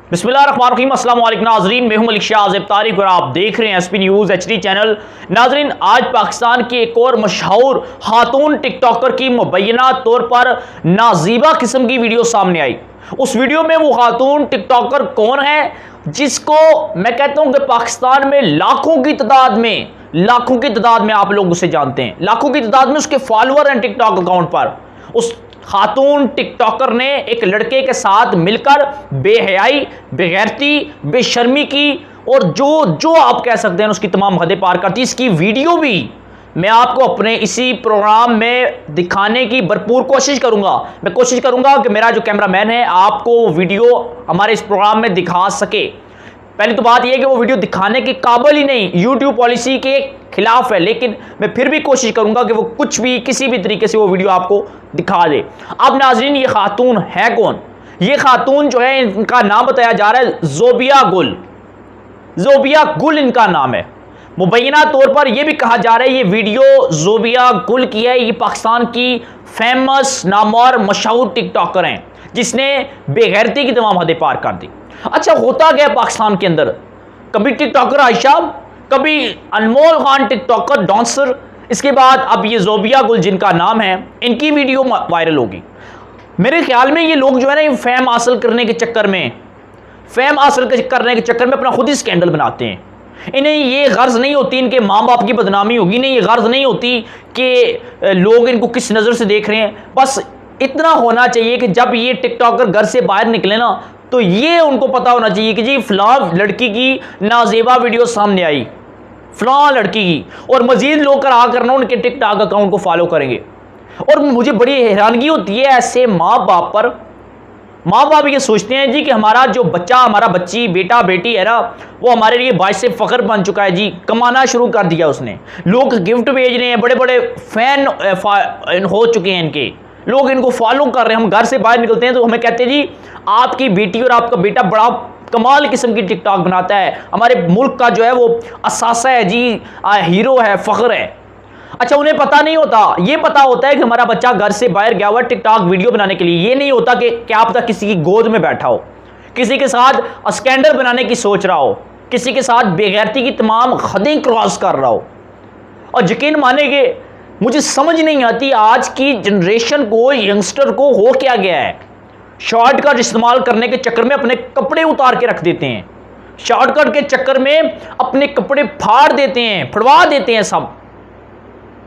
बिस्मिल्लाहिर्रहमानिर्रहीम, अस्सलाम वालेकुम नाज़रीन, मैं हूं मलिक शाह आज़िब तारिक और आप देख रहे हैं एसपी न्यूज़ एचडी चैनल। नाज़रीन, आज पाकिस्तान की एक और मशहूर खातून टिकटॉकर की मुबैना तौर पर नाजीबा किस्म की वीडियो सामने आई। उस वीडियो में वो खातून टिकटॉकर कौन है जिसको मैं कहता हूं कि पाकिस्तान में लाखों की तादाद में आप लोग उसे जानते हैं, लाखों की तादाद में उसके फॉलोअर हैं टिकटॉक अकाउंट पर। उस खातून टिकटॉकर ने एक लड़के के साथ मिलकर बेहयाई, बेगैरती, बेशर्मी की और जो आप कह सकते हैं उसकी तमाम हदें पार करती। इसकी वीडियो भी मैं आपको अपने इसी प्रोग्राम में दिखाने की भरपूर कोशिश करूंगा। मैं कोशिश करूंगा कि मेरा जो कैमरामैन है आपको वीडियो हमारे इस प्रोग्राम में दिखा सके। पहली तो बात यह है कि वो वीडियो दिखाने के काबिल ही नहीं, यूट्यूब पॉलिसी के खिलाफ है, लेकिन मैं फिर भी कोशिश करूंगा कि वो कुछ भी किसी भी तरीके से वो वीडियो आपको दिखा दे। अब नाज़रीन, ये खातून है कौन? ये खातून जो है, इनका नाम बताया जा रहा है ज़ोबिया गुल। ज़ोबिया गुल इनका नाम है। मुबैना तौर पर यह भी कहा जा रहा है ये वीडियो ज़ोबिया गुल की है। ये पाकिस्तान की फेमस, नामवर, मशहूर टिकटॉकर हैं जिसने बेगैरती की तमाम हदें पार कर दी। अच्छा, होता गया पाकिस्तान के अंदर, कभी टिकटॉकर आयशा, कभी अनमोल खान टिकटॉकर डांसर, इसके बाद अब ये ज़ोबिया गुल जिनका नाम है, इनकी वीडियो वायरल होगी। मेरे ख्याल में ये लोग जो है ना, फेम हासिल करने के चक्कर में अपना खुद ही स्कैंडल बनाते हैं। इन्हें ये गर्ज नहीं होती इनके माँ बाप की बदनामी होगी, नहीं ये गर्ज नहीं होती कि लोग इनको किस नज़र से देख रहे हैं। बस इतना होना चाहिए कि जब ये टिकटॉकर घर से बाहर निकले ना, तो ये उनको पता होना चाहिए कि जी फलां लड़की की नाजेबा वीडियो सामने आई, फलां लड़की की, और मजीद लोग करा करना उनके टिकटॉक अकाउंट को फॉलो करेंगे। और मुझे बड़ी हैरानगी होती है ऐसे माँ बाप पर। माँ बाप ये सोचते हैं जी कि हमारा जो बच्चा, हमारा बच्ची, बेटा बेटी है ना, वो हमारे लिए बाइस से फ़ख्र बन चुका है जी, कमाना शुरू कर दिया उसने, लोग गिफ्ट भेज रहे हैं, बड़े बड़े फैन हो चुके हैं इनके, लोग इनको फॉलो कर रहे हैं। हम घर से बाहर निकलते हैं तो हमें कहते हैं जी आपकी बेटी और आपका बेटा बड़ा कमाल किस्म की टिकटॉक बनाता है, हमारे मुल्क का जो है वो असासा है जी, हीरो है, फ़ख्र है। अच्छा, उन्हें पता नहीं होता, ये पता होता है कि हमारा बच्चा घर से बाहर गया हुआ टिकटॉक वीडियो बनाने के लिए। ये नहीं होता कि क्या पता किसी की गोद में बैठा हो, किसी के साथ स्कैंडल बनाने की सोच रहा हो, किसी के साथ बेगैरती की तमाम हदें क्रॉस कर रहा हो। और यकीन मानेंगे, मुझे समझ नहीं आती आज की जनरेशन को, यंगस्टर को हो क्या गया है। शॉर्टकट इस्तेमाल करने के चक्कर में अपने कपड़े उतार के रख देते हैं, शॉर्टकट के चक्कर में अपने कपड़े फाड़ देते हैं, फड़वा देते हैं सब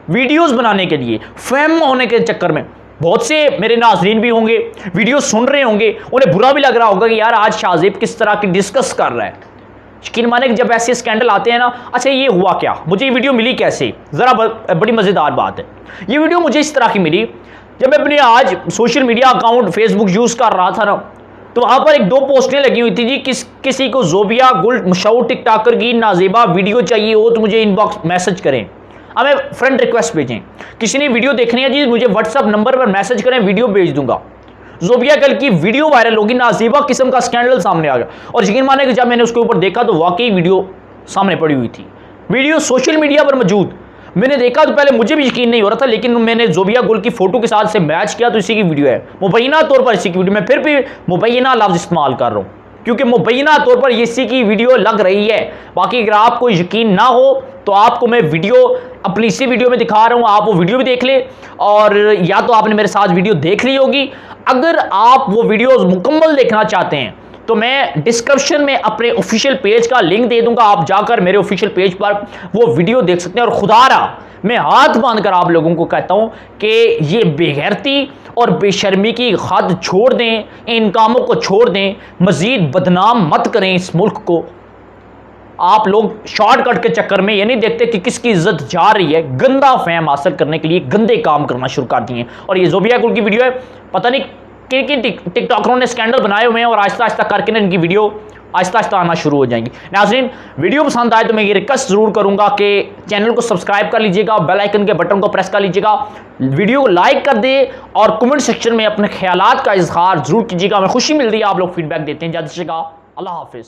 वीडियोस बनाने के लिए, फेम होने के चक्कर में। बहुत से मेरे नाज़रीन भी होंगे, वीडियो सुन रहे होंगे, उन्हें बुरा भी लग रहा होगा कि यार आज शाहज़ेब किस तरह की डिस्कस कर रहा है। यकीन माने कि जब ऐसे स्कैंडल आते हैं ना, अच्छा ये हुआ क्या, मुझे ये वीडियो मिली कैसे, ज़रा बड़ी मज़ेदार बात है। ये वीडियो मुझे इस तरह की मिली, जब मैं अपने आज social media account Facebook use कर रहा था ना, तो वहाँ पर एक दो पोस्टें लगी हुई थी जी, किसी को ज़ोबिया गुल मशहूर टिकटॉकर की नाजेबा वीडियो चाहिए हो तो मुझे इनबॉक्स मैसेज करें, हमें फ्रेंड रिक्वेस्ट भेजें। किसी ने वीडियो देखनी है जी, मुझे व्हाट्सअप नंबर पर मैसेज करें, वीडियो भेज दूंगा। ज़ोबिया गुल की वीडियो वायरल होगी, नाजीबा किस्म का स्कैंडल सामने आ गया। और यकीन माने कि जब मैंने उसके ऊपर देखा तो वाकई वीडियो सामने पड़ी हुई थी, वीडियो सोशल मीडिया पर मौजूद। मैंने देखा तो पहले मुझे भी यकीन नहीं हो रहा था, लेकिन मैंने ज़ोबिया गुल की फोटो के साथ से मैच किया तो इसी की वीडियो है, मुबैना तौर पर इसी की वीडियो। मैं फिर भी मुबैना लफ्ज़ इस्तेमाल कर रहा हूँ क्योंकि मुबैना तौर पर इसी की वीडियो लग रही है। बाकी अगर आपको यकीन ना हो तो आपको मैं वीडियो अपनी इसी वीडियो में दिखा रहा हूँ, आप वो वीडियो भी देख ले, और या तो आपने मेरे साथ वीडियो देख ली होगी। अगर आप वो वीडियो मुकम्मल देखना चाहते हैं तो मैं डिस्क्रिप्शन में अपने ऑफिशियल पेज का लिंक दे दूंगा, आप जाकर मेरे ऑफिशियल पेज पर वो वीडियो देख सकते हैं। और खुदारा मैं हाथ बांधकर आप लोगों को कहता हूं कि ये बेगैरती और बेशर्मी की हद छोड़ दें, इन कामों को छोड़ दें, मजीद बदनाम मत करें इस मुल्क को। आप लोग शॉर्टकट के चक्कर में ये नहीं देखते कि किसकी इज्जत जा रही है, गंदा फेम हासिल करने के लिए गंदे काम करना शुरू कर दिए। और ये ज़ोबिया गुल की वीडियो है, पता नहीं किन टिकटॉकरों ने स्कैंडल बनाए हुए हैं, और आहिस्ता आहिस्ता करके ना इनकी वीडियो आहिस्ता आहिस्ता आना शुरू हो जाएंगी। नाज़रीन, वीडियो पसंद आए तो मैं ये रिक्वेस्ट ज़रूर करूंगा कि चैनल को सब्सक्राइब कर लीजिएगा, बेल आइकन के बटन को प्रेस कर लीजिएगा, वीडियो को लाइक कर दे और कमेंट सेक्शन में अपने ख्यालात का इजहार ज़रूर कीजिएगा। हमें खुशी मिल रही है, आप लोग फीडबैक देते हैं। जल्द से अल्लाह हाफिज़।